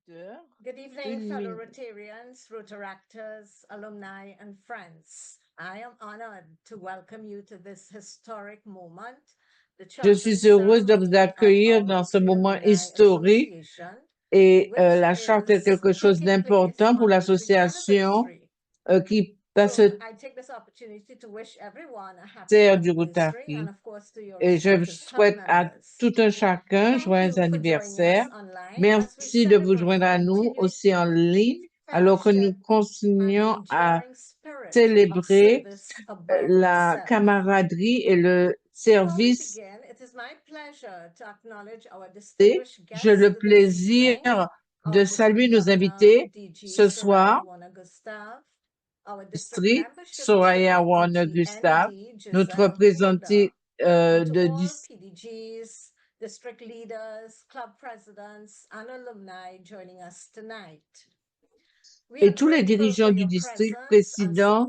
Good evening, fellow Rotarians, Rotaractors, alumni, and friends. I am honored to welcome you to this historic moment. Je suis heureuse de vous accueillir dans ce moment historique et la charte est quelque chose d'important pour l'association qui passe terre du Rotary. Et je souhaite à tout un chacun joyeux anniversaire. Merci de vous joindre à nous aussi en ligne alors que nous continuons à célébrer la camaraderie et le service. J'ai le plaisir de saluer nos invités ce soir. District, Soraya Warner Gustave, notre représentante de PDGs, district leaders, club presidents, and alumni joining us tonight. Et tous les dirigeants du district, présidents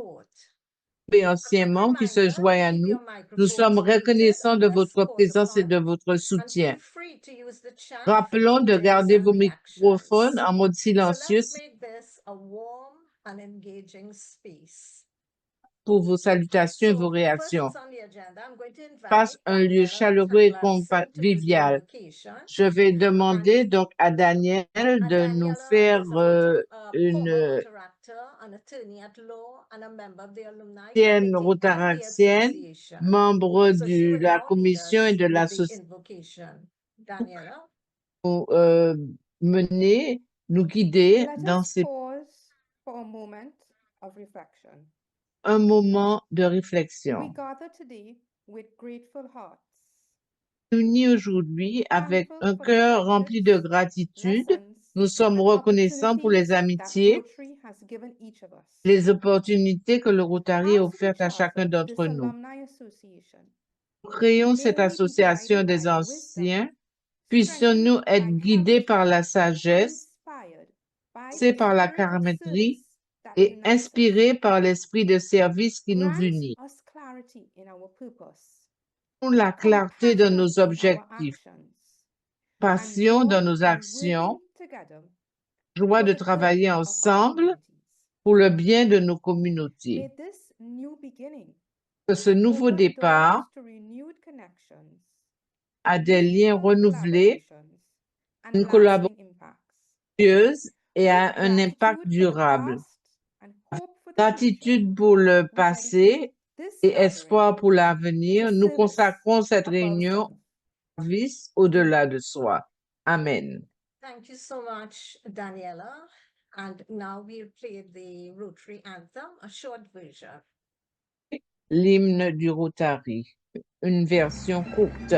et anciens membres qui se joignent à nous, nous sommes reconnaissants de votre présence et de votre soutien. Rappelons de garder vos microphones en mode silencieux pour vos salutations et vos réactions. Passe un lieu chaleureux et convivial. Je vais demander donc à Daniel de nous faire une ancienne rotaractienne, membre de la commission et de l'association, pour mener, nous guider dans ces un moment de réflexion. Unis aujourd'hui avec un cœur rempli de gratitude, nous sommes reconnaissants pour les amitiés, les opportunités que le Rotary a offertes à chacun d'entre nous. Créons cette association des anciens. Puissions-nous être guidés par la sagesse, c'est par la caramétrie et inspirés par l'esprit de service qui nous unit. La clarté de nos objectifs, passion dans nos actions, joie de travailler ensemble pour le bien de nos communautés. Que ce nouveau départ a des liens renouvelés, une collaboration et a un impact durable. Gratitude pour le passé et espoir pour l'avenir, nous consacrons cette réunion au service au-delà de soi. Amen. Thank you so much, Daniela. And now we'll play the Rotary anthem, a short version. L'hymne du Rotary, une version courte.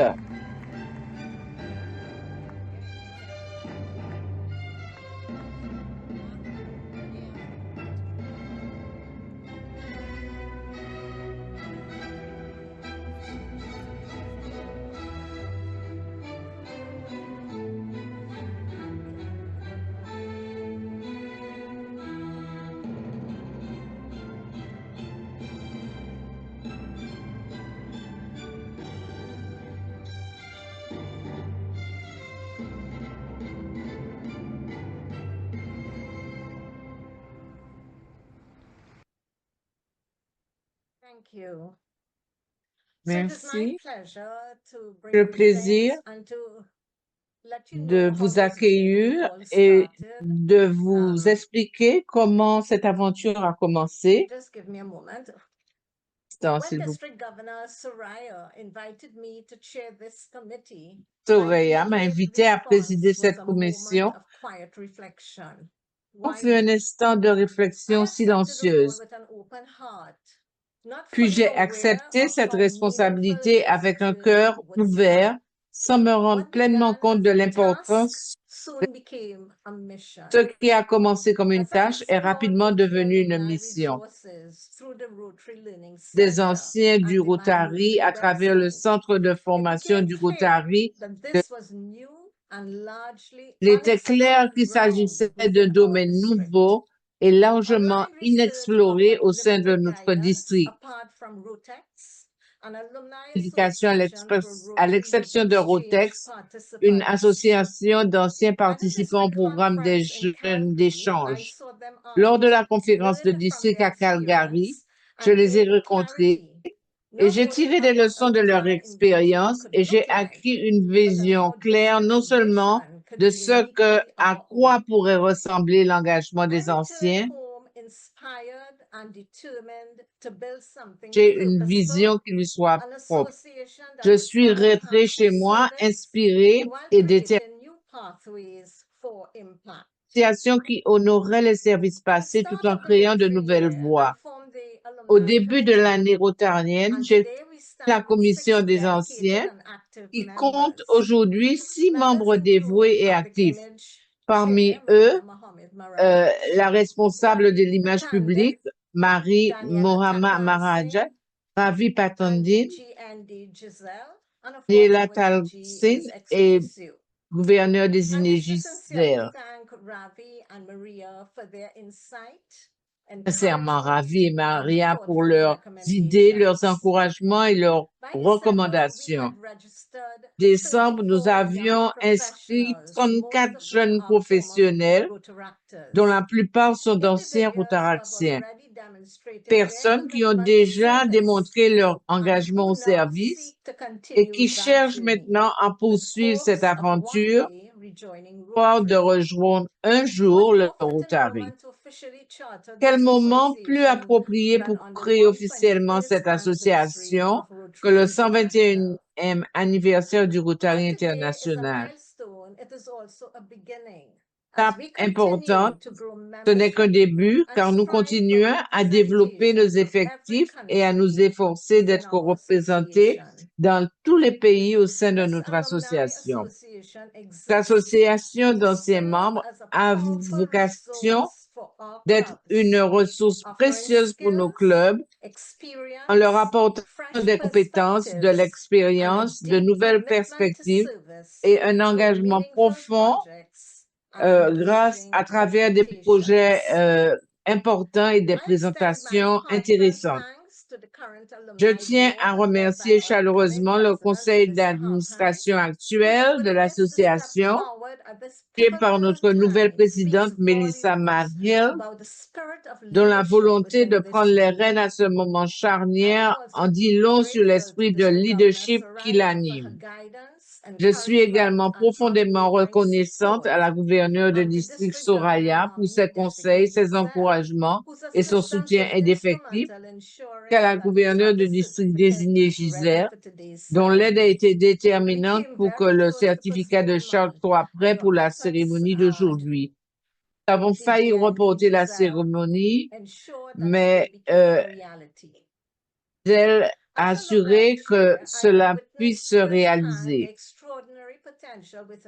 Thank you. Merci. Le plaisir de vous accueillir et de vous expliquer comment cette aventure a commencé. Just give me a moment. When District Governor Soraya invited me to chair this committee, Soraya m'a invité à présider cette commission. On fait un instant de réflexion silencieuse. Puis j'ai accepté cette responsabilité avec un cœur ouvert, sans me rendre pleinement compte de l'importance. Ce qui a commencé comme une tâche est rapidement devenu une mission. Des anciens du Rotary à travers le centre de formation du Rotary, il était clair qu'il s'agissait d'un domaine nouveau et largement inexploré au sein de notre district. éducation à l'exception d'Eurotex, une association d'anciens participants au programme des jeunes d'échange. Lors de la conférence de district à Calgary, je les ai rencontrés et j'ai tiré des leçons de leur expérience et j'ai acquis une vision claire non seulement de à quoi pourrait ressembler l'engagement des anciens. J'ai une vision qui lui soit propre. Je suis rentré chez moi inspiré et déterminé. Association qui honorerait les services passés tout en créant de nouvelles voies. Au début de l'année rotarienne, j'ai créé la commission des anciens qui compte aujourd'hui 6 membres dévoués et actifs. Parmi eux, la responsable de l'image publique, Marie Mohammed Maharaja, Ravi Patandin, Daniela Talsin et gouverneur désigné Gisèle. Sincèrement Ravi et Maria pour leurs idées, leurs encouragements et leurs recommandations. Décembre, nous avions inscrit 34 jeunes professionnels, dont la plupart sont d'anciens rotaractiens. Personnes qui ont déjà démontré leur engagement au service et qui cherchent maintenant à poursuivre cette aventure, voire de rejoindre un jour le Rotary. Quel moment plus approprié pour créer officiellement cette association que le 121e anniversaire du Rotary international? Étape importante, ce n'est qu'un début car nous continuons à développer nos effectifs et à nous efforcer d'être représentés dans tous les pays au sein de notre association. L'association d'anciens membres a vocation d'être une ressource précieuse pour nos clubs en leur apportant des compétences, de l'expérience, de nouvelles perspectives et un engagement profond grâce à travers des projets importants et des présentations intéressantes. Je tiens à remercier chaleureusement le conseil d'administration actuel de l'association, par notre nouvelle présidente Melissa Madhill, dont la volonté de prendre les rênes à ce moment charnière en dit long sur l'esprit de leadership qui l'anime. Je suis également profondément reconnaissante à la gouverneure de district Soraya pour ses conseils, ses encouragements et son soutien indéfectible, qu'à la gouverneure de district désignée Gisèle, dont l'aide a été déterminante pour que le certificat de charge soit prêt pour la cérémonie d'aujourd'hui. Nous avons failli reporter la cérémonie, mais Gisèle a assuré que cela puisse se réaliser.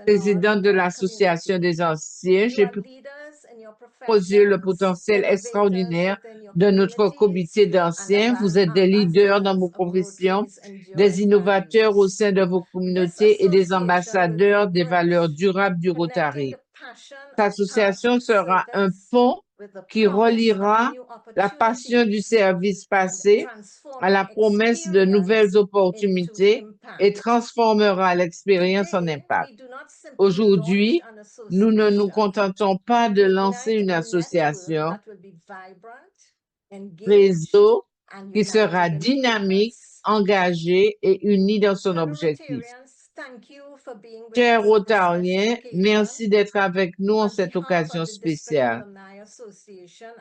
Présidente de l'Association des anciens, j'ai pu poser le potentiel extraordinaire de notre comité d'anciens. Vous êtes des leaders dans vos professions, des innovateurs au sein de vos communautés et des ambassadeurs des valeurs durables du Rotary. Cette association sera un pont qui reliera la passion du service passé à la promesse de nouvelles opportunités et transformera l'expérience en impact. Aujourd'hui, nous ne nous contentons pas de lancer une association réseau qui sera dynamique, engagée et unie dans son objectif. Chers Rotariens, merci d'être avec nous en cette occasion spéciale.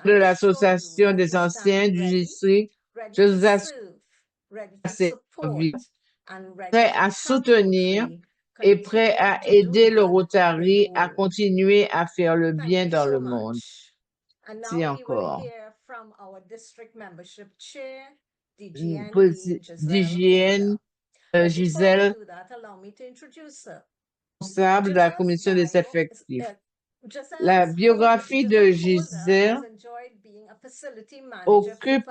De l'Association des anciens du district, je vous assure prêt à soutenir et prêt à aider le Rotary à continuer à faire le bien dans le monde. Merci encore. D'hygiène, Gisèle, responsable de la commission des effectifs. La biographie de Gisèle occupe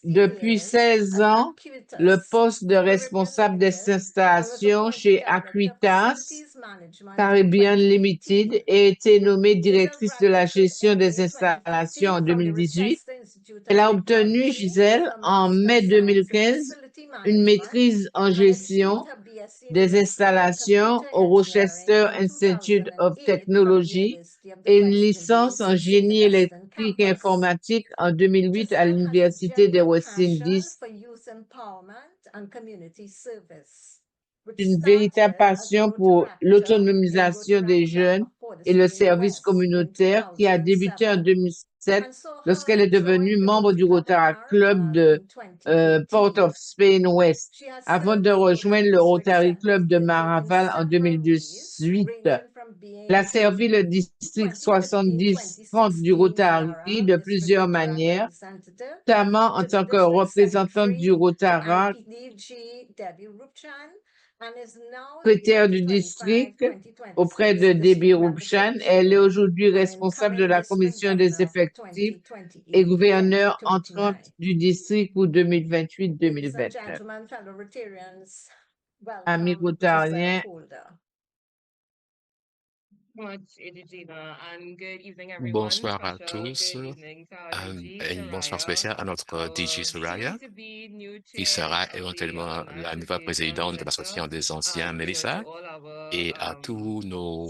depuis 16 ans le poste de responsable des installations chez Aquitas Caribbean Limited et a été nommée directrice de la gestion des installations en 2018. Elle a obtenu, Gisèle, en mai 2015, une maîtrise en gestion des installations au Rochester Institute of Technology et une licence en génie électrique et informatique en 2008 à l'Université des West-Indies. Une véritable passion pour l'autonomisation des jeunes et le service communautaire qui a débuté en 2007 lorsqu'elle est devenue membre du Rotary Club de Port of Spain West, avant de rejoindre le Rotary Club de Maraval en 2018. Elle a servi le district 70-30 du Rotary de plusieurs manières, notamment en tant que représentante du Rotary, secrétaire du district auprès de Debbie Roubchan. Elle est aujourd'hui responsable de la commission des effectifs et gouverneur entrante du district pour 2028-2029. Amis rotariens, bonsoir à tous et bonsoir spécial à notre DG Soraya, qui sera éventuellement la nouvelle présidente de l'association des anciens Melissa, et à tous nos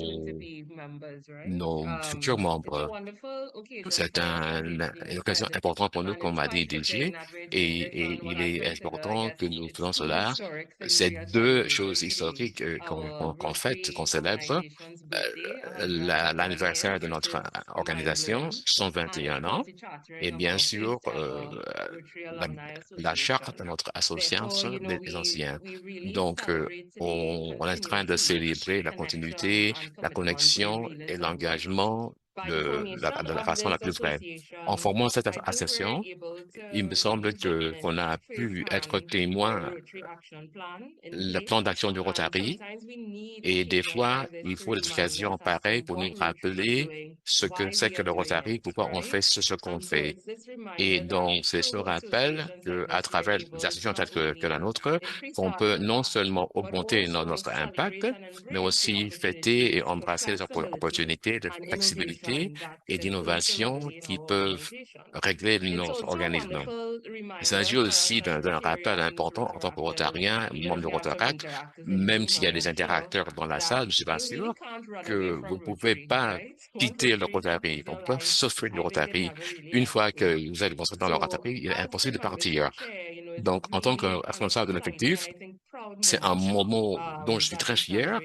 futurs membres. C'est une occasion importante pour nous, comme a dit DG, et il est important que nous faisons cela. C'est deux choses historiques qu'on fête, qu'on célèbre. L'anniversaire de notre organisation, 121 ans, et bien sûr la charte de notre association des anciens. Donc, on est en train de célébrer la continuité, la connexion et l'engagement de la façon la plus vraie. En formant cette association, il me semble qu'on a pu être témoin le plan d'action du Rotary. Et des fois, il faut des occasions pareilles pour nous rappeler ce que c'est que le Rotary, pourquoi on fait ce qu'on fait. Et donc, c'est ce rappel qu'à travers des associations telles que la nôtre, qu'on peut non seulement augmenter notre impact, mais aussi fêter et embrasser les opportunités de flexibilité et d'innovation qui peuvent régler notre organisme. Il s'agit aussi d'un rappel important en tant que Rotarien, membre de Rotaract, même s'il y a des interacteurs dans la salle, je suis pas sûr que vous ne pouvez pas quitter le Rotary. On peut s'offrir du Rotary. Une fois que vous êtes concentré dans le Rotary, il est impossible de partir. Donc, en tant que responsable de l'effectif, c'est un moment dont je suis très fier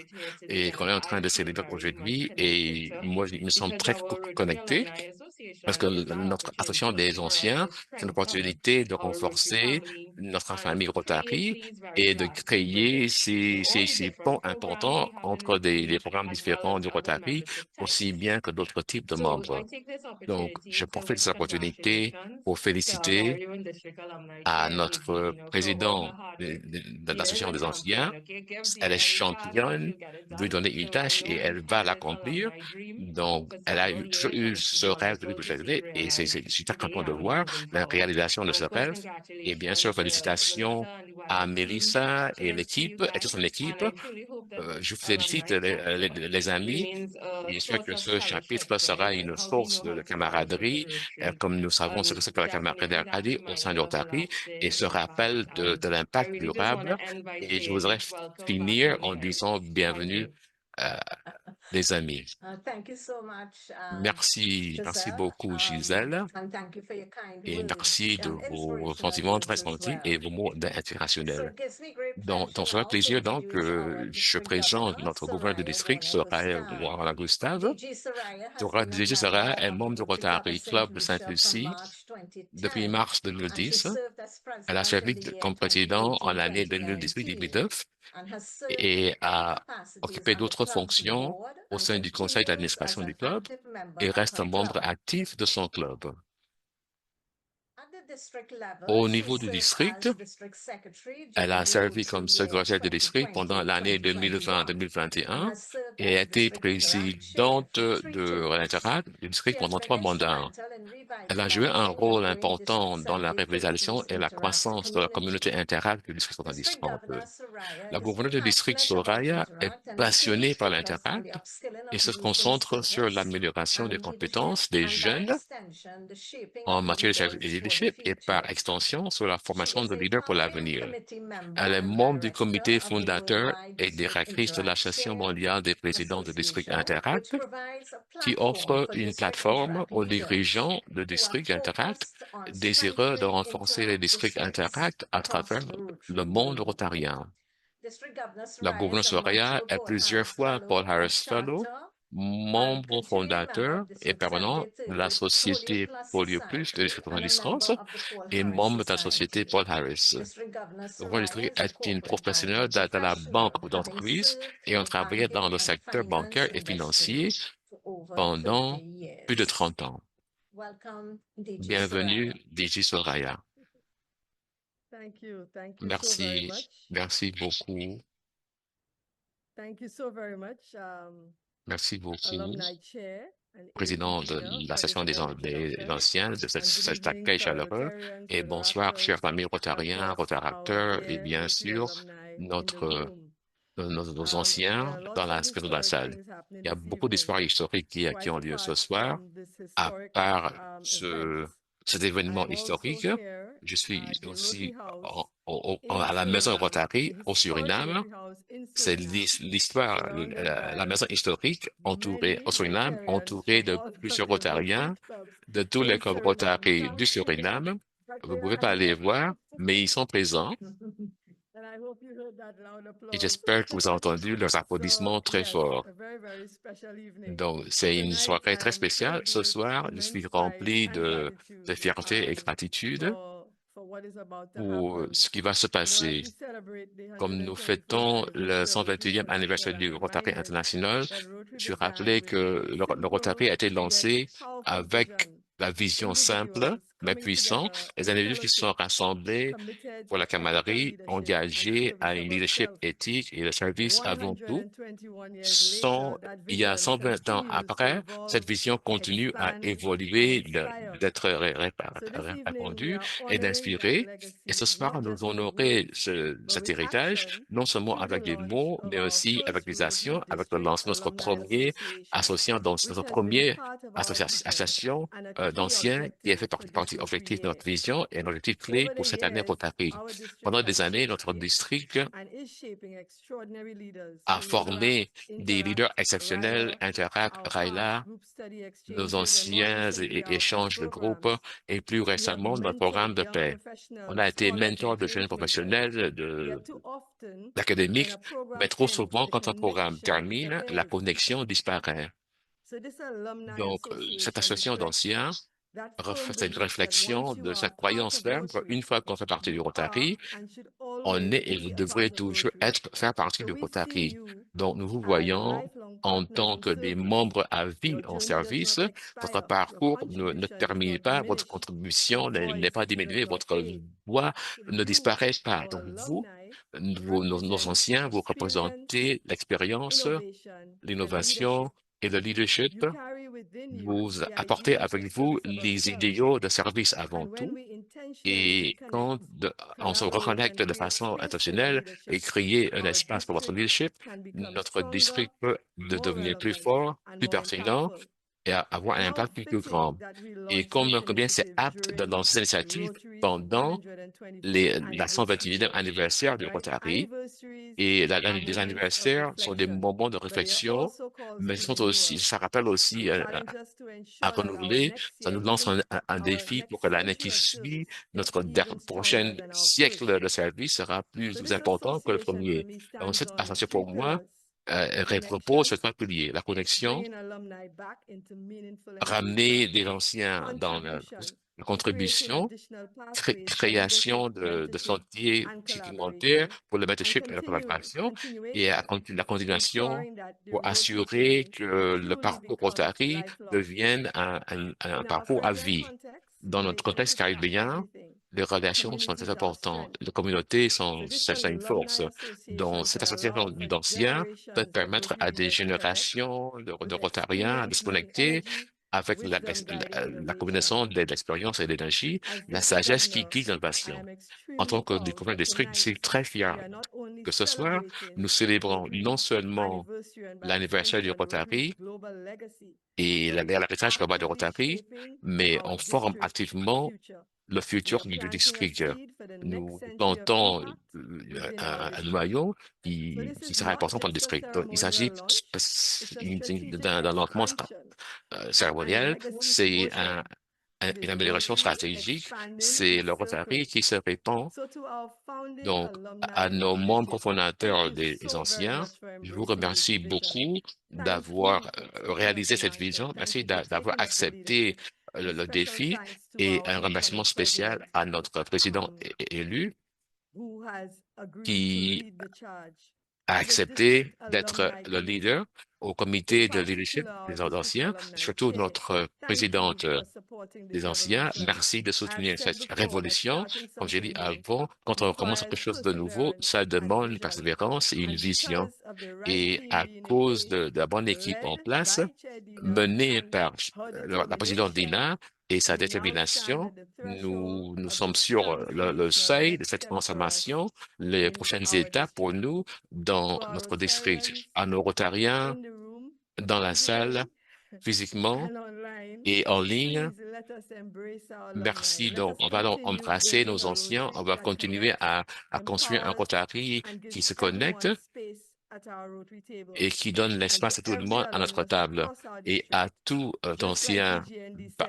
et qu'on est en train de célébrer aujourd'hui. Et moi, je me sens très connecté parce que notre association des anciens, c'est une opportunité de renforcer notre famille Rotary et de créer ces ponts importants entre les programmes différents du Rotary, aussi bien que d'autres types de membres. Donc, je profite de cette opportunité pour féliciter à notre président de l'association des anciens. Elle est championne, lui donner une tâche et elle va l'accomplir. Donc, elle a toujours eu ce rêve de lui et je suis très content de voir la réalisation de ce rêve. Et bien sûr, félicitations à Melissa et l'équipe, et toute son équipe. Je vous félicite les amis. Bien sûr que ce chapitre sera une source de camaraderie, comme nous savons ce que c'est que la camaraderie au sein de Rotary, et ce rappel de l'impact durable. Et je voudrais finir en disant bienvenue, les amis. Merci beaucoup, Gisèle, et merci de vos sentiments très gentils et vos mots inspirationnels. Donc, ce plaisir, donc, je présente notre gouverneur de district, Soraya Gustave. DG Soraya est membre du Rotary Club de Sainte-Lucie depuis mars 2010. Elle a servi comme président en l'année 2018-2019 et a occupé d'autres fonctions au sein du conseil d'administration du club et reste un membre actif de son club. Au niveau du district, elle a servi comme secrétaire de district pendant l'année 2020-2021 et a été présidente de l'Interact du district pendant 3 mandats. Elle a joué un rôle important dans la revitalisation et la croissance de la communauté Interact du district 70-30. La gouverneure du district Soraya est passionnée par l'Interact et se concentre sur l'amélioration des compétences des jeunes en matière de leadership et par extension sur la formation de leaders pour l'avenir. Elle est membre du comité fondateur et directrice de l'Association mondiale des présidents de districts Interact, qui offre une plateforme aux dirigeants de districts Interact désireux de renforcer les districts Interact à travers le monde rotarien. La gouverneure Soraya est plusieurs fois Paul Harris Fellow, membre fondateur et permanent de la Société Polio Plus de l'Île-de-France et membre de la Société Paul Harris. Roger est une professionnelle de la banque ou d'entreprise et ont travaillé dans le secteur bancaire et financier pendant plus de 30 ans. Bienvenue, DG Soraya. Merci, merci beaucoup. Merci beaucoup, président de l'Association des anciens, de cet accueil chaleureux. Et bonsoir, chers amis rotariens, rotaracteurs et bien sûr, nos anciens dans la salle. Il y a beaucoup d'histoires historiques qui ont lieu ce soir. À part cet événement historique, je suis aussi à la maison Rotary au Suriname. C'est l'histoire, la maison historique entourée au Suriname, entourée de plusieurs Rotariens de tous les clubs Rotary du Suriname. Vous pouvez pas les voir, mais ils sont présents. Et j'espère que vous avez entendu leurs applaudissements très forts. Donc, c'est une soirée très spéciale. Ce soir, je suis rempli de fierté et gratitude pour ce qui va se passer. Comme nous fêtons le 121e anniversaire du Rotary International, je rappelais que le Rotary a été lancé avec la vision simple mais puissante, les individus qui sont rassemblés pour la camaraderie, engagés à une leadership éthique et le service avant tout. Il y a 120 ans après, cette vision continue à évoluer, d'être répandue et d'inspirer. Et ce soir, nous honorer cet héritage, non seulement avec des mots, mais aussi avec des actions, avec le lancement de notre premier notre première association d'anciens qui a fait partie objectif de notre vision et un objectif clé pour cette année Rotary. Pendant des années, notre district a formé des leaders exceptionnels, Interact, Raila, nos anciens échanges de groupe et plus récemment notre programme de paix. On a été mentor de jeunes professionnels, d'académiques, mais trop souvent quand un programme termine, la connexion disparaît. Donc, cette association d'anciens c'est une réflexion de cette croyance ferme qu'une fois qu'on fait partie du Rotary, on est et vous devrez toujours faire partie du Rotary. Donc, nous vous voyons en tant que des membres à vie en service. Votre parcours ne termine pas, votre contribution n'est pas diminuée, votre voix ne disparaît pas. Donc, nos anciens, vous représentez l'expérience, l'innovation et le leadership. Vous apportez avec vous les idéaux de service avant tout. Et quand on se reconnecte de façon intentionnelle et créer un espace pour votre leadership, notre district peut devenir plus fort, plus pertinent et avoir un impact plus grand. Et combien c'est apte de lancer cette initiative pendant la 121e anniversaire du Rotary. Et les anniversaires sont des moments de réflexion, mais ça rappelle aussi à renouveler, ça nous lance un défi pour que l'année qui suit, notre prochain siècle de service sera plus important que le premier. Donc, cette association pour moi repose sur trois piliers. La connexion, ramener des anciens dans la contribution, création de sentiers supplémentaires pour le mentorship et la collaboration et la continuation pour assurer que le parcours Rotary devienne un parcours à vie. Dans notre contexte caribéen, les relations sont très importantes. Les communautés c'est une force. Donc, cette association d'anciens peut permettre à des générations de Rotariens de se connecter avec la combinaison de l'expérience et de l'énergie, la sagesse qui guide l'innovation. En tant que gouverneur de district, je suis très fier que ce soir, nous célébrons non seulement l'anniversaire du Rotary et l'héritage global de Rotary, mais on forme activement le futur du district. Nous plantons un noyau qui sera important pour le district. Donc, il s'agit d'un lancement cérémonial, c'est une amélioration stratégique, c'est le Rotary qui se répand. Donc, à nos membres fondateurs des anciens, je vous remercie beaucoup d'avoir réalisé cette vision. Merci d'avoir accepté le défi et un remerciement spécial à notre président élu qui a accepté d'être le leader au comité de leadership des anciens, surtout notre présidente des anciens. Merci de soutenir cette révolution. Comme j'ai dit avant, quand on commence quelque chose de nouveau, ça demande une persévérance et une vision. Et à cause de la bonne équipe en place, menée par la présidente Dina et sa détermination, nous sommes sur le seuil de cette transformation, les prochaines étapes pour nous dans notre district, à nos Rotariens, dans la salle, physiquement et en ligne. Merci. Donc, on va donc embrasser nos anciens. On va continuer à construire un Rotary qui se connecte et qui donne l'espace à tout le monde à notre table et à tout ancien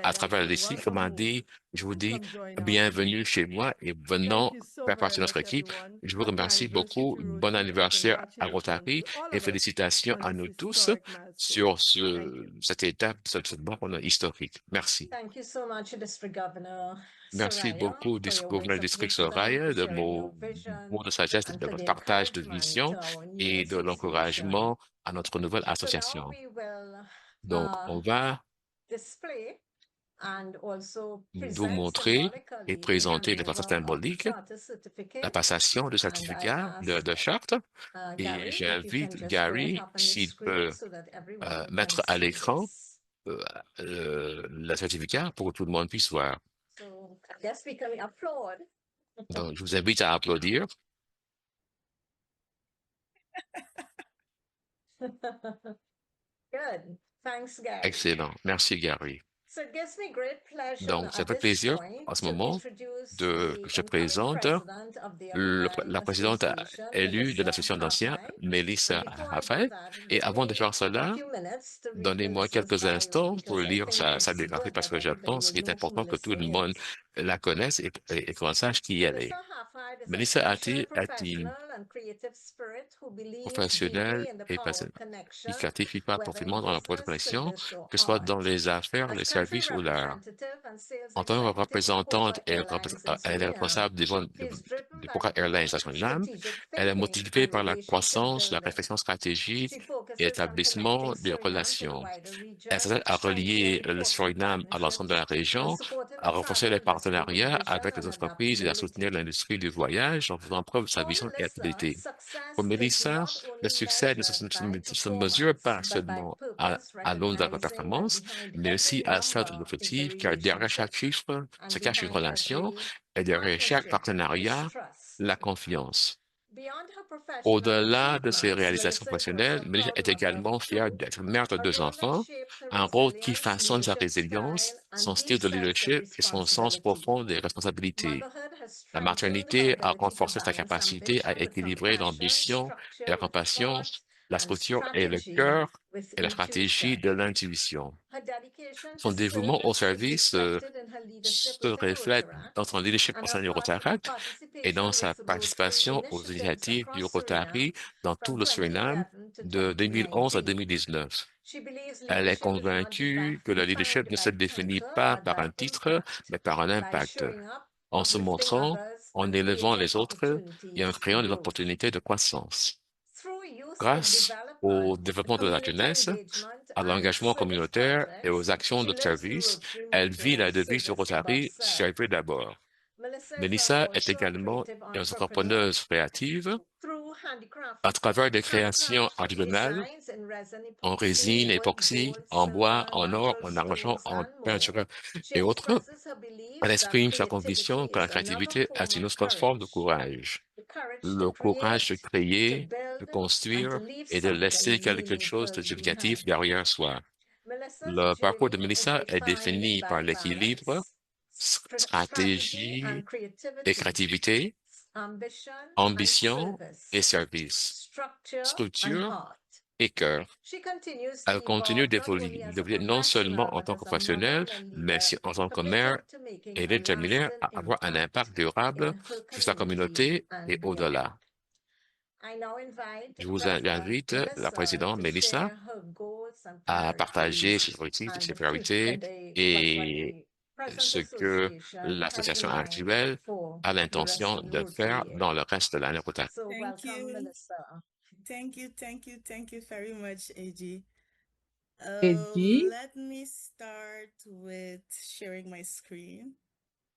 à travers le district. Comme on dit, je vous dis bienvenue chez moi et venons faire partie de notre équipe. Je vous remercie beaucoup. Bon anniversaire à Rotary et félicitations à nous tous sur cette étape, cette borne historique. Merci. Merci beaucoup, gouverneur du district Soraya, de vos mots de sagesse, de votre partage de vision et de l'encouragement à notre nouvelle association. Donc, on va vous montrer et présenter de façon symbolique la passation de certificat de charte. Et j'invite Gary, s'il peut mettre à l'écran le certificat pour que tout le monde puisse voir. Donc, je vous invite à applaudir. Excellent. Merci, Gary. Donc, ça fait plaisir en ce moment que je présente la présidente élue de l'association d'anciens, Mélissa Raphaël. Et avant de faire cela, donnez-moi quelques instants pour lire sa biographie parce que je pense qu'il est important que tout le monde la connaisse et qu'on sache qui elle est. Mélissa est une professionnelle et passionnée qui clarifie pas profondément dans la connexion, que ce soit dans les affaires, les services ou l'art. En tant que représentante, elle est responsable du programme Airlines International. Elle est motivée par la croissance, la réflexion stratégique et l'établissement des relations. Elle s'aide à relier le Suriname à l'ensemble de la région, à renforcer les partenariats avec les entreprises et à soutenir l'industrie du voyage en faisant preuve de sa vision et activité. Pour Mélissa, le succès ne se mesure pas seulement à l'aune de la performance, mais aussi à celle de l'objectif, car derrière chaque chiffre se cache une relation et derrière chaque partenariat, la confiance. Au-delà de ses réalisations professionnelles, Mélissa est également fière d'être mère de 2 enfants, un rôle qui façonne sa résilience, son style de leadership et son sens profond des responsabilités. La maternité a renforcé sa capacité à équilibrer l'ambition et la compassion, la structure et le cœur et la stratégie de l'intuition. Son dévouement au service se reflète dans son leadership au sein du Rotaract et dans sa participation aux initiatives du Rotary dans tout le Suriname de 2011 à 2019. Elle est convaincue que le leadership ne se définit pas par un titre, mais par un impact. En se montrant, en élevant les autres et en créant des opportunités de croissance. Grâce au développement de la jeunesse, à l'engagement communautaire et aux actions de service, elle vit la devise du Rotary, servir d'abord. Mélissa est également une entrepreneuse créative. à travers des créations artisanales en résine, époxy, en bois, en or, en argent, en peinture et autres. Elle exprime sa conviction que la créativité est une autre forme de courage. Le courage de créer, de construire et de laisser quelque chose de significatif derrière soi. Le parcours de Melissa est défini par l'équilibre, stratégie et créativité, ambition et service, structure et cœur. Elle continue d'évoluer non seulement en tant que professionnelle, mais aussi en tant que mère et déterminée à avoir un impact durable sur sa communauté et au-delà. Je vous invite, la présidente Melissa, à partager ses objectifs, ses priorités et ce que l'association actuelle a l'intention de faire dans le reste de l'année prochaine. Thank you very much, AG. Eddie, Let me start with sharing my screen.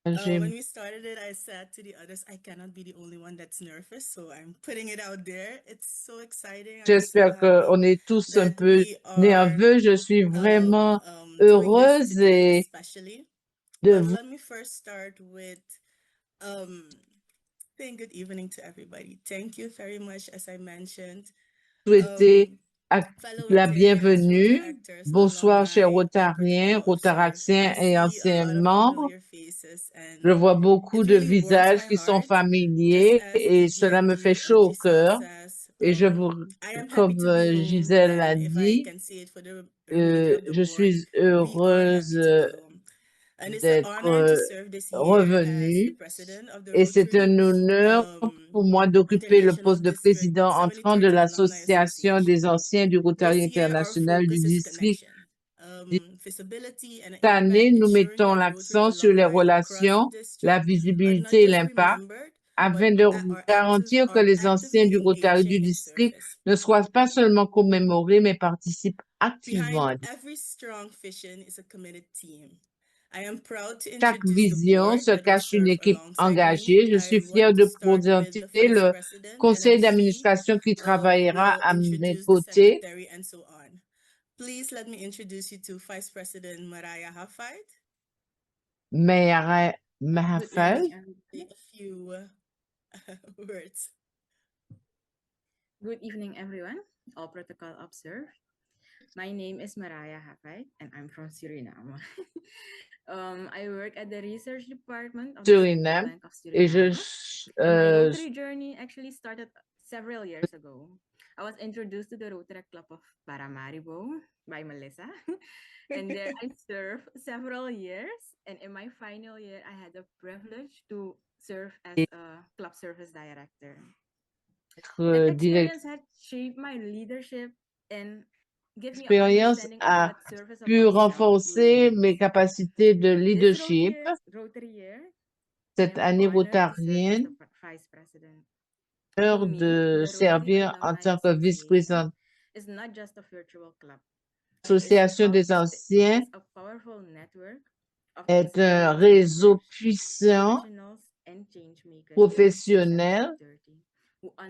When we started it, I said to the others, I cannot be the only one that's nervous, so I'm putting it out there. It's so exciting. J'espère qu'on est tous un peu nerveux. Je suis vraiment heureuse et de vous. Let me first start with saying good evening to everybody. Thank you very much, as I mentioned. Souhaiter la bienvenue. Bonsoir, chers Rotariens, Rotaraxiens et anciens membres. Je vois beaucoup de visages qui sont familiers et cela me fait chaud au cœur. Et comme Gisèle l'a dit, je suis heureuse d'être revenue et c'est un honneur pour moi d'occuper le poste de président entrant de l'Association des anciens du Rotary international du district. Cette année, nous mettons l'accent sur les relations, la visibilité et l'impact afin de garantir que les anciens du Rotary du district ne soient pas seulement commémorés, mais participent activement. Chaque vision se cache une équipe engagée. Je suis fière de présenter le conseil d'administration qui travaillera à mes côtés. Please let me introduce you to Vice President Mariah Hafide. Mariah Hafide. A few words. Good evening, everyone. All protocol observed. My name is Mariah Hafide, and I'm from Suriname. I work at the research department of Suriname. Bank of Suriname. My Rotary journey actually started several years ago. I was introduced to the Rotary Club of Paramaribo by Melissa, and there I served several years. And in my final year, I had the privilege to serve as a club service director. That experience had shaped my leadership and L'expérience a pu renforcer mes capacités de leadership. Cette année rotarienne, l'honneur de servir en tant que vice-présidente. L'Association des anciens est un réseau puissant, professionnel,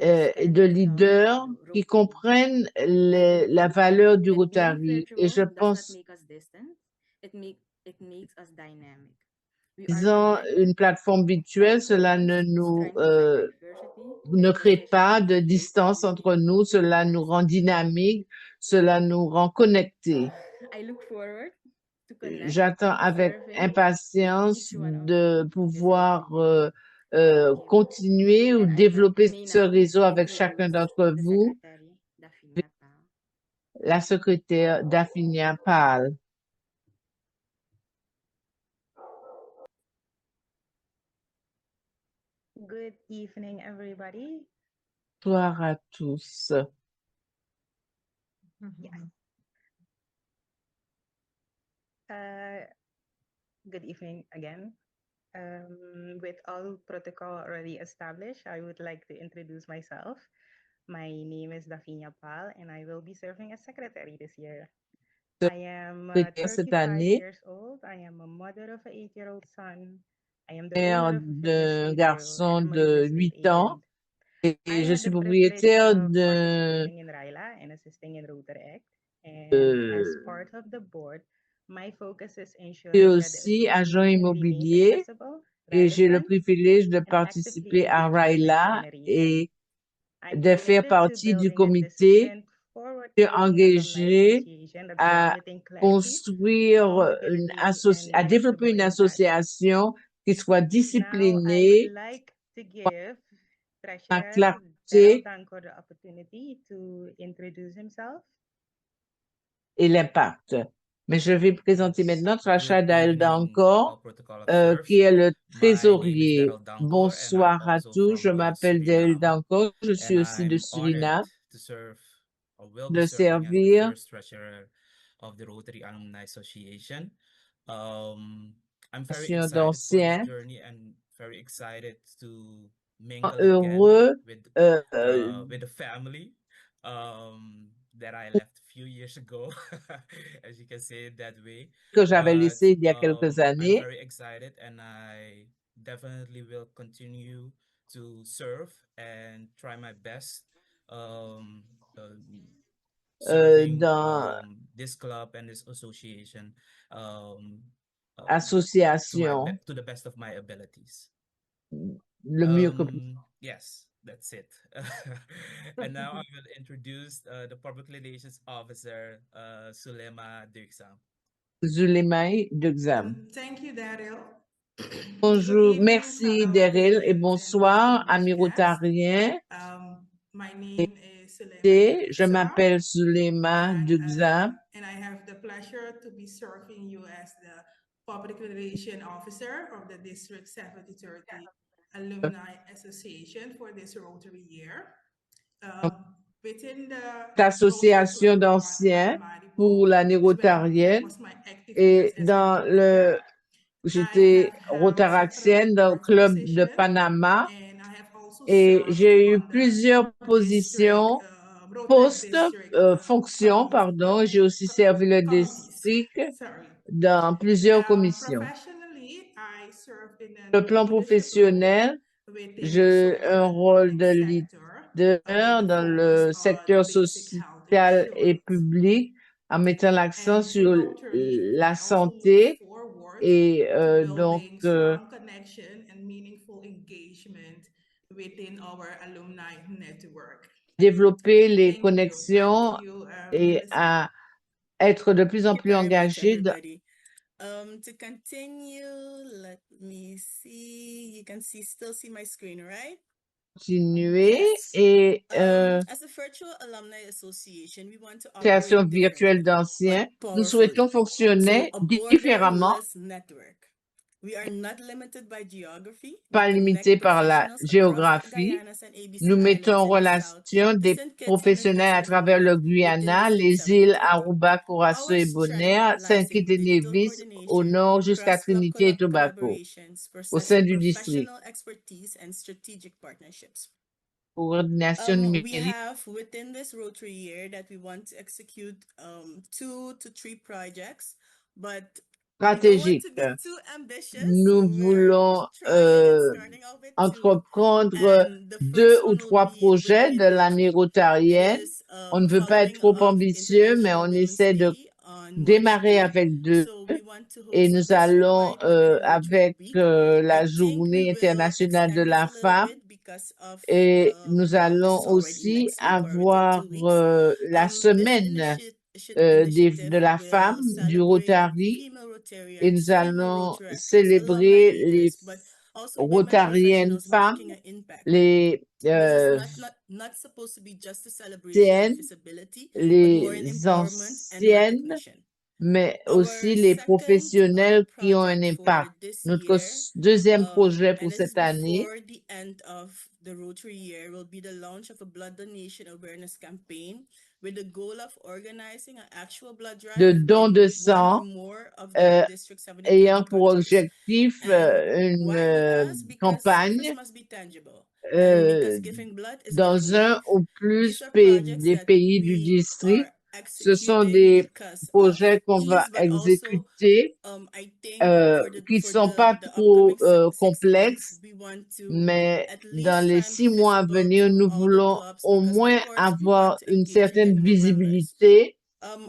de leaders qui comprennent la valeur du Rotary. Et je pense, disons, une plateforme virtuelle, cela ne crée pas de distance entre nous, cela nous rend dynamiques, cela nous rend connectés. J'attends avec impatience de pouvoir continuer ou développer ce réseau avec chacun d'entre vous. La secrétaire Daphnia Pal. Good evening, everybody. Bonsoir à tous. Good evening again. With all protocol already established, I would like to introduce myself. My name is Daphnia Pal, and I will be serving as secretary this year. I am 35 years old. I am a mother of an 8-year-old son. I am the owner of a d'un garçon de 8 ans. et I je had suis the privilege propriétaire of de participating in RILA and assisting in Rotaract. And as part of the board, my focus is et ensuring that the aussi agent association remains immobilier accessible, et j'ai le relevant, privilège de and actively participer à engaging in next RILA generation. et I'm de faire committed to partie du building a comité disciplined, forward-looking alumni engagé association that is à committing clarity, construire accountability, and à développer measurable une impact. association qui soit Now, I would disciplinée like to give dans la Treasurer Daryl clarté Danko the opportunity to introduce himself. et l'impact. Mais je vais présenter maintenant Trasha Good Dael evening, Dankor, Protocol Observe. qui est le My name is trésorier. Daryl Dankor, and I'm Bonsoir à also tous, je from m'appelle Dael Suriname, Dankor, je suis and aussi de I'm honored Suriname, to serve or will be de serving as the servir first treasurer of the Rotary Alumni Association. I'm very excited for this d'anciens, journey and very excited to mingle again heureux with the family that I left a few years ago, as you can say it that way. que j'avais But laissé il y a quelques I'm années. very excited, and I definitely will continue to serve and try my best um, serving Dans this club and this association um, association to the best of my abilities. le mieux que possible. Yes, that's it. And now I will introduce the Public Relations Officer, Sulema Dirksam. Zulemaï d'Exam. Thank you, Daryl. Bonjour, merci Daryl et bonsoir amis rotariens. My name is Sulema Je m'appelle Zulema Duxam. and I have the pleasure to be serving you as the Public Relations Officer of the District 7030 Alumni Association for this Rotary year. Within L'association d'anciens pour l'année rotarienne et dans le j'étais rotaraxienne dans le club de Panama et j'ai eu plusieurs positions, fonctions, pardon. J'ai aussi servi le district dans plusieurs commissions. Le plan professionnel, j'ai un rôle de leader dans le secteur social et public en mettant l'accent sur la santé et donc développer les connexions et à être de plus en plus engagé dans To continue, let me see. You can still see my screen, right? continuer Yes. et As a virtual alumni association, we want to création operate virtuelle differently, d'anciens, but nous souhaitons powerfully. fonctionner So, a différemment, borderless network. We are not limited by geography. pas We limité connect par la professionals across the géographie. Guyanas and ABC Nous mettons en Islands in the south, relation the des St. Kitts and professionnels à Nevis travers le Riverwalk within Guyana, District les îles 7030. Aruba, Curaçao Our et strength Bonaire, lies Saint-Kitts in et digital Nevis au coordination, nord jusqu'à cross-club Trinité et Tobago, collaborations, au sein du district. professional expertise, and strategic partnerships. Coordination We numérique have within this Rotary year that we want to execute 2 to 3 projects, but we don't want stratégique. to be too ambitious. Nous So we're voulons trying and starting out with 2. entreprendre And the 2 first ou one will 3 be projets de within l'année engagement. It rotarienne. is On ne veut pas être following trop of ambitieux, mais International on Women's essaie de Day on March démarrer 8th. avec 2 So we want to et host nous allons district-wide within Rotary avec Week. la I think we Journée will internationale de extend la this a little femme bit because of et nous this allons is already aussi next week or within avoir 2 weeks. la This semaine de la femme du Rotary female et Rotarians, nous female allons Rotaractors, alumni célébrer les leaders, but also women Rotariennes professionals femmes, making an impact. les This is not supposed to be just a celebration of anciennes, visibility, but more an les empowerment and anciennes, recognition. mais Our aussi les second professionnels qui ont un project for impact. this Notre year, deuxième projet and pour this is cette année, before the end of the Rotary year, will be the launch of a blood donation awareness campaign with the goal of organizing an actual blood drive de don in de 1 or sang, more of the District 7030 ayant pour countries. objectif And why with us? Because service campagne must be tangible. And because euh, giving blood is giving dans un life. ou plus These are projects des that pays du we are district Ce sont executing des because of projets qu'on va ease, but also exécuter, I think qui ne for sont pas the trop upcoming 6 months, complexes, we want to mais at dans least les try and be 6 mois à visible venir, to nous all the voulons clubs au because of moins course we want avoir to une engage and get certaine more members. visibilité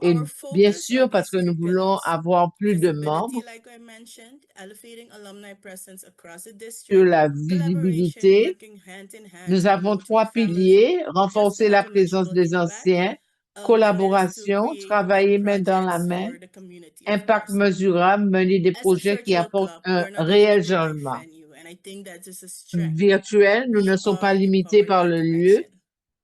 et Our bien focus sûr are parce these que nous three voulons pillars: avoir plus de visibility, membres, like I mentioned, elevating alumni presence across the sur district, la collaboration, visibilité. working hand in hand Nous to avons promote 3 family, piliers, just renforcer the la présence international des impact, anciens, and then is to collaboration, create travailler main dans la projects main, for the community, of impact course. mesurable, mener des As a projets qui virtual apportent club, un we're not réel limited by changement. venue, and I think that is a strength. Virtuel, nous We ne sommes pas are limités empowered par by le lieu, connection.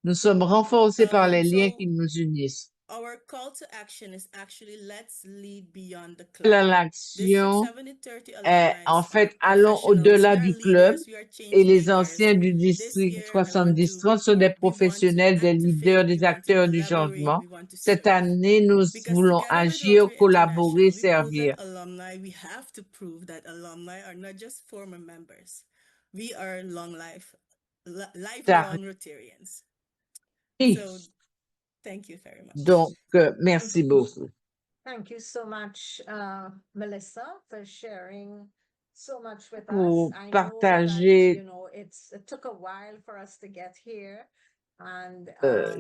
nous sommes renforcés par les liens qui So nous unissent. our call to action is actually let's lead beyond the club. District L'action 7030 est, alumni en fait, are allons professionals, au-delà we are du club leaders, we are et change les makers. anciens du This district year, I want to 70-30 sont des we want to professionnels, des leaders, activate, we des want to acteurs du collaborate, changement. we want to Cette serve. année, nous Because voulons together with agir, Rotary collaborer, International, we prove servir. that alumni, we have to prove that alumni are not just former members. We are lifelong Rotarians. So thank you very much. Donc, merci beaucoup. Thank you so much, Melissa, for sharing so much with Pour us. I know that, partager, it took a while for us to get here. And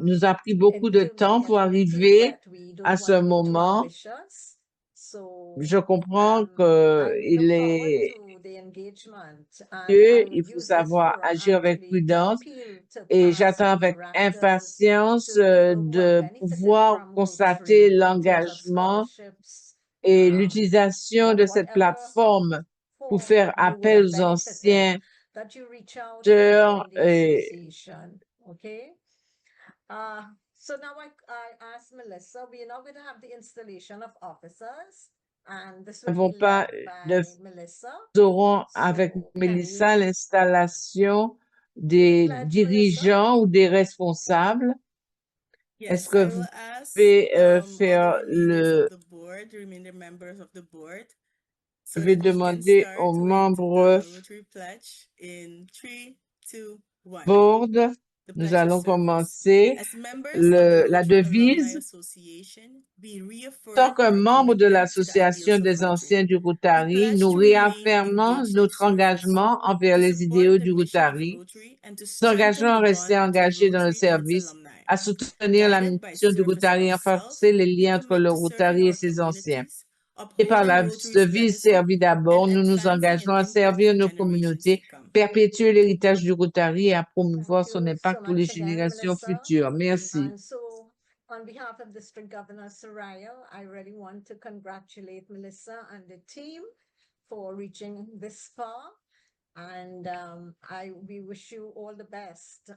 nous a pris beaucoup de temps pour arriver à ce moment. Je comprends qu'il est mieux, il faut savoir agir avec prudence et j'attends avec impatience de pouvoir constater l'engagement et l'utilisation de cette plateforme pour faire appel aux anciens Okay. So now I asked Melissa, we're now going to have the installation of officers, and this will be led by Melissa. Nous aurons avec Melissa l'installation des dirigeants ou des responsables. Est-ce que vous pouvez faire je vais demander aux membres board. Nous allons commencer la devise. Tant que membre de l'Association des anciens du Rotary, nous réaffirmons notre engagement envers les idéaux du Rotary. Nous engageons à rester engagés dans le service, à soutenir la mission du Rotary et à renforcer les liens entre le Rotary et ses anciens. Et par la devise servir d'abord, nous nous engageons à servir nos communautés, perpétuer l'héritage du Rotary et à promouvoir son impact pour les générations futures. Merci. On behalf of District Governor Soraya, I really want to congratulate Melissa and the team for reaching this far. And we wish you all the best.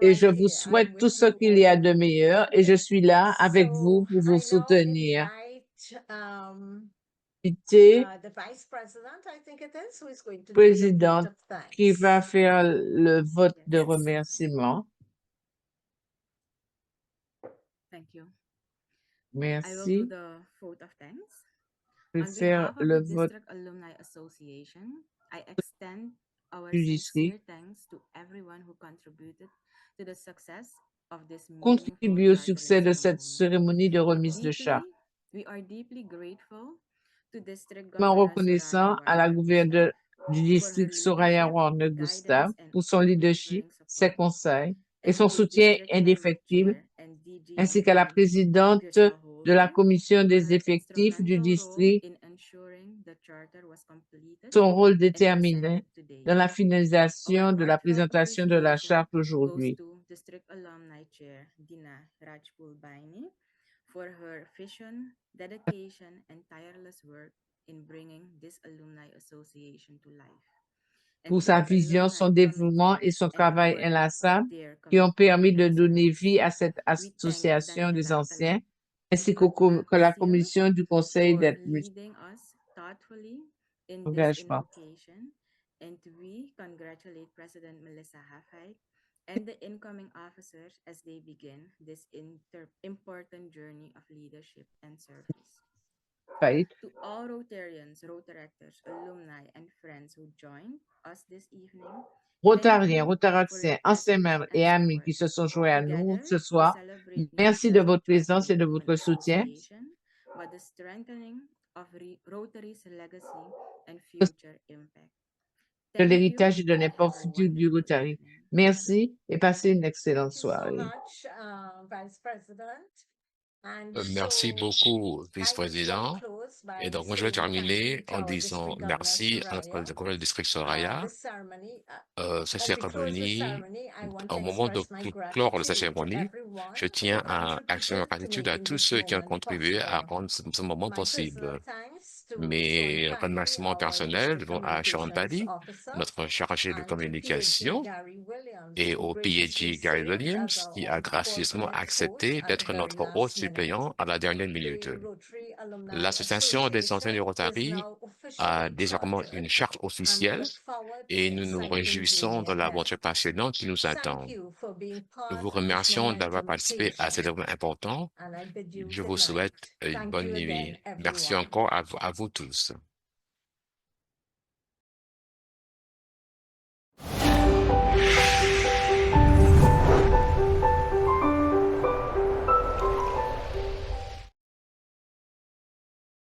Et je vous souhaite tout ce qu'il y a de meilleur et je suis là avec vous pour vous soutenir. The vice president, I think it is, who is going to président do the vote of thanks. Qui va faire le vote de remerciement. Thank you. Merci. I will do the vote of thanks. Je vais On faire behalf of le the vote District Alumni Association, I extend our du sincere district. thanks to everyone who contributed to the success of this Contribue au succès de cette cérémonie de remise de charte. We are deeply grateful to District Governor reconnaissant à la gouverneure du district Soraya Warner Gustave pour son leadership, ses conseils et son soutien indéfectible, ainsi qu'à la présidente de la commission des effectifs du district, son rôle déterminé dans la finalisation de la présentation de la charte aujourd'hui. For her vision, dedication, and tireless work in bringing this alumni association to life. Pour sa vision, son dévouement et son travail inlassable qui ont permis de donner vie à cette association des anciens, ainsi que la commission du conseil d'engagement. And we congratulate President Melissa Hafite and the incoming officers as they begin this important journey of leadership and service. Faith. To all Rotarians, Rotaractors, alumni, and friends who joined us this evening, Rotariens, Rotaractiens, anciens membres et amis qui se sont joints à nous ce soir, merci de votre présence et de votre soutien. But the strengthening of Rotary's legacy and future impact. De l'héritage et de l'impact futur du Rotary. Merci et passez une excellente soirée. Vice President. Merci beaucoup, vice-président. Et donc, moi, je vais terminer en disant merci à notre gouverneur du district Soraya. Cette cérémonie, au moment de clore de cette cérémonie, je tiens à exprimer ma gratitude à tous ceux qui ont contribué à rendre ce moment possible. Mes remerciements personnels vont à Sharon Paddy, notre chargé de communication, et au PhD Gary Williams, qui a gracieusement accepté d'être notre hôte suppléant à la dernière minute. L'Association des anciens du Rotary a désormais une charte officielle et nous nous réjouissons de l'aventure passionnante qui nous attend. Nous vous remercions d'avoir participé à cet événement important. Je vous souhaite une bonne nuit. Merci encore à vous tous.